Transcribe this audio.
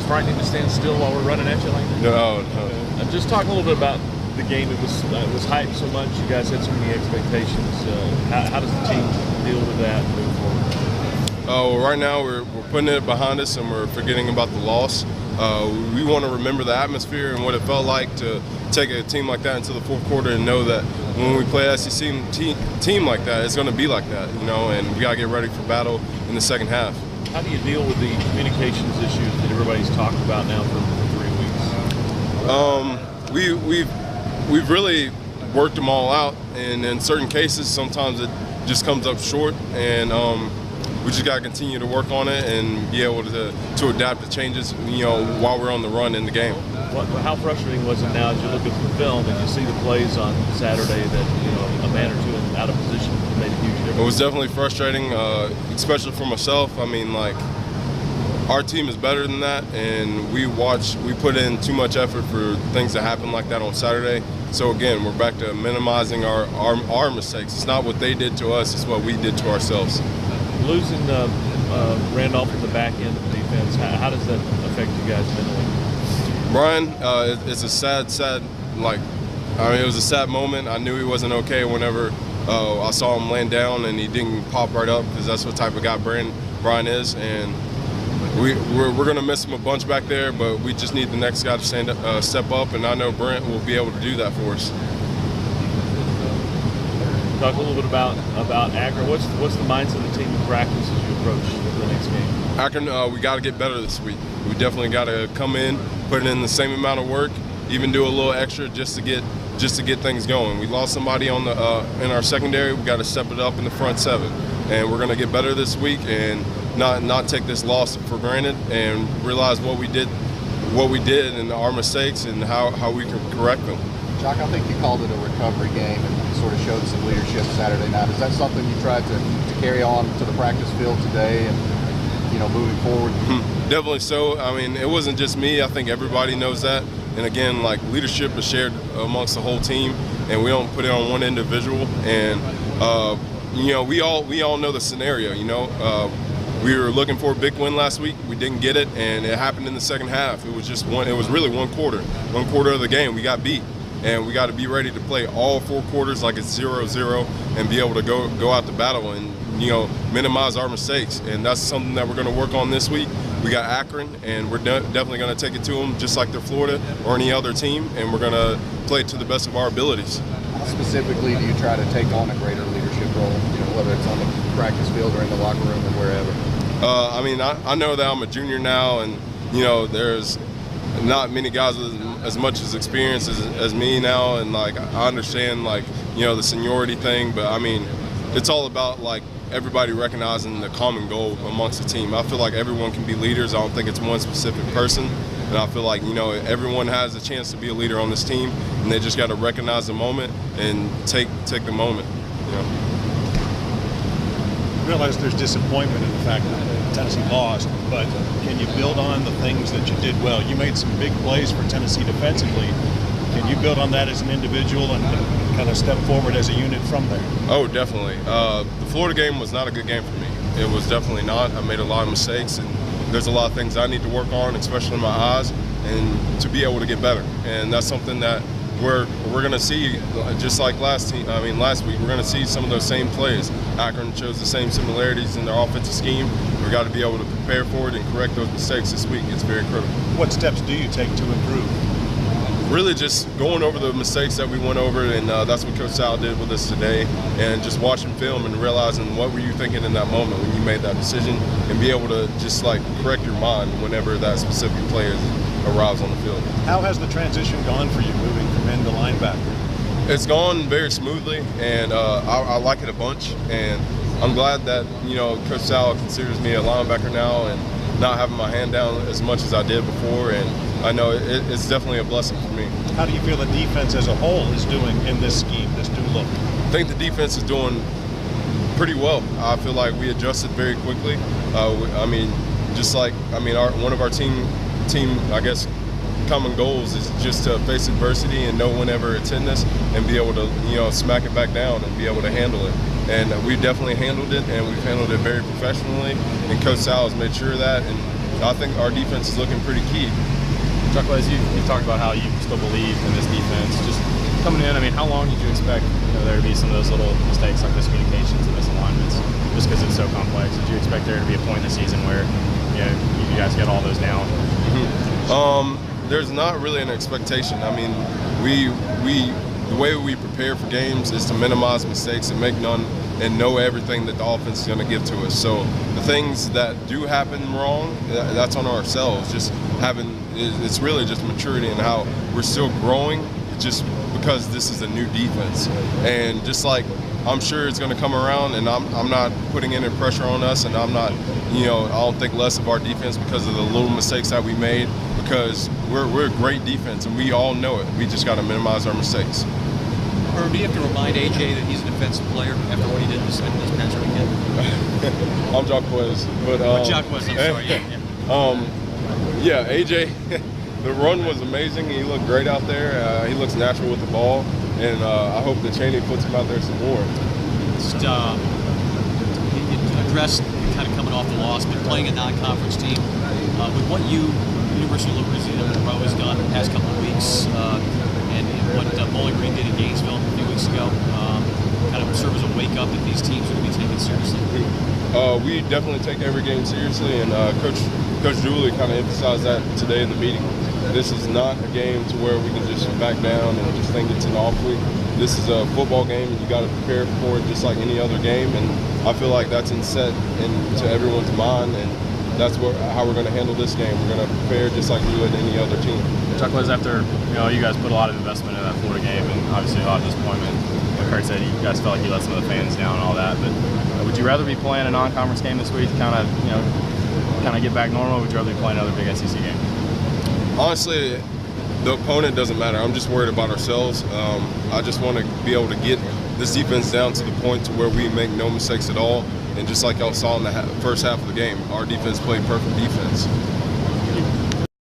frightening to stand still while we're running at you like that? No. Just talk a little bit about the game. It was hyped so much. You guys had so many expectations. How does the team deal with that and move forward? Well, right now we're putting it behind us and we're forgetting about the loss. We want to remember the atmosphere and what it felt like to take a team like that into the fourth quarter and know that when we play an SEC team like that, it's going to be like that, and we got to get ready for battle in the second half. How do you deal with the communications issues that everybody's talked about now for 3 weeks? We've really worked them all out, and in certain cases, sometimes it just comes up short, and we just got to continue to work on it and be able to adapt to changes, while we're on the run in the game. How frustrating was it now as you look at the film and you see the plays on Saturday that, a man or two out of position made a huge difference? It was definitely frustrating, especially for myself. I mean, our team is better than that, and we put in too much effort for things to happen like that on Saturday. So again, we're back to minimizing our mistakes. It's not what they did to us, it's what we did to ourselves. Losing Randolph at the back end of the defense, how does that affect you guys mentally? Brian, it's a sad, it was a sad moment. I knew he wasn't okay whenever I saw him laying down and he didn't pop right up, because that's what type of guy Brian is. And we're going to miss him a bunch back there, but we just need the next guy to step up, and I know Brent will be able to do that for us. Talk a little bit about Akron. What's the mindset of the team in practice as you approach the next game? Akron, we got to get better this week. We definitely got to come in, put in the same amount of work, even do a little extra just to get things going. We lost somebody in our secondary. We got to step it up in the front seven, and we're going to get better this week and not take this loss for granted and realize what we did and our mistakes and how we can correct them. Jacques, I think you called it a recovery game and sort of showed some leadership Saturday night. Is that something you tried to carry on to the practice field today and, moving forward? Definitely so. I mean, it wasn't just me. I think everybody knows that. And again, leadership is shared amongst the whole team, and we don't put it on one individual. And, we all know the scenario, We were looking for a big win last week. We didn't get it, and it happened in the second half. It was really one quarter of the game. We got beat. And we got to be ready to play all 4 quarters like it's 0-0 and be able to go out to battle and, minimize our mistakes. And that's something that we're going to work on this week. We got Akron, and we're definitely going to take it to them just like they're Florida or any other team, and we're going to play to the best of our abilities. How specifically do you try to take on a greater leadership role, whether it's on the practice field or in the locker room or wherever? I know that I'm a junior now, and, there's not many guys with as much experience as me now, and I understand the seniority thing, but I mean it's all about everybody recognizing the common goal amongst the team. I feel like everyone can be leaders. I don't think it's one specific person, and I feel like everyone has a chance to be a leader on this team, and they just got to recognize the moment and take the moment. I realize there's disappointment in the fact that Tennessee lost, but can you build on the things that you did well? You made some big plays for Tennessee defensively. Can you build on that as an individual and kind of step forward as a unit from there? Oh, definitely. The Florida game was not a good game for me. It was definitely not. I made a lot of mistakes, and there's a lot of things I need to work on, especially my eyes, and to be able to get better. And that's something that we're going to see, just like last week, we're going to see some of those same plays. Akron shows the same similarities in their offensive scheme. We've got to be able to prepare for it and correct those mistakes this week. It's very critical. What steps do you take to improve? Really just going over the mistakes that we went over, and that's what Coach Sal did with us today, and just watching film and realizing what were you thinking in that moment when you made that decision, and be able to just correct your mind whenever that specific player arrives on the field. How has the transition gone for you moving from end to linebacker? It's gone very smoothly, and I like it a bunch, and I'm glad that Coach Sal considers me a linebacker now and not having my hand down as much as I did before, and I know it's definitely a blessing for me. How do you feel the defense as a whole is doing in this scheme, this new look? I think the defense is doing pretty well. I feel like we adjusted very quickly. One of our team, I guess, common goals is just to face adversity and know whenever it's in us and be able to, smack it back down and be able to handle it. And we definitely handled it, and we've handled it very professionally. And Coach Sal has made sure of that, and I think our defense is looking pretty key. Jacques, you talked about how you still believe in this defense. Just coming in, I mean, how long did you expect there to be some of those little mistakes like miscommunications and misalignments, just because it's so complex? Did you expect there to be a point in the season where you guys get all those down? There's not really an expectation. I mean, the way we prepare for games is to minimize mistakes and make none and know everything that the offense is going to give to us. So the things that do happen wrong, that's on ourselves. It's really just maturity and how we're still growing, just because this is a new defense. And just like I'm sure it's going to come around, and I'm not putting any pressure on us, and I'm not, I don't think less of our defense because of the little mistakes that we made, because we're a great defense and we all know it. We just got to minimize our mistakes. Or do you have to remind AJ that he's an offensive player after what he did this past weekend? I'm Jacques, but Jacques, I'm sorry. Yeah, AJ. The run was amazing. He looked great out there. He looks natural with the ball, and I hope that Chaney puts him out there some more. Just address kind of coming off the loss, but playing a non-conference team with what University of Louisiana Monroe has done the past couple of weeks, and what Bowling Green did in Gainesville a few weeks ago, kind of serve as a wake-up that these teams are going to be taken seriously. We definitely take every game seriously, and Coach Dooley kind of emphasized that today in the meeting. This is not a game to where we can just back down and just think it's an off week. This is a football game, and you got to prepare for it just like any other game. And I feel like that's set into everyone's mind, and that's how we're going to handle this game. We're going to prepare just like we would any other team. Jacques, after you guys put a lot of investment in that Florida game, and obviously a lot of disappointment. Like Kurt said, you guys felt like you let some of the fans down and all that. But would you rather be playing a non-conference game this week, kind of get back normal? Or would you rather be playing another big SEC game? Honestly, the opponent doesn't matter. I'm just worried about ourselves. I just want to be able to get this defense down to the point to where we make no mistakes at all. And just like y'all saw in the first half of the game, our defense played perfect defense.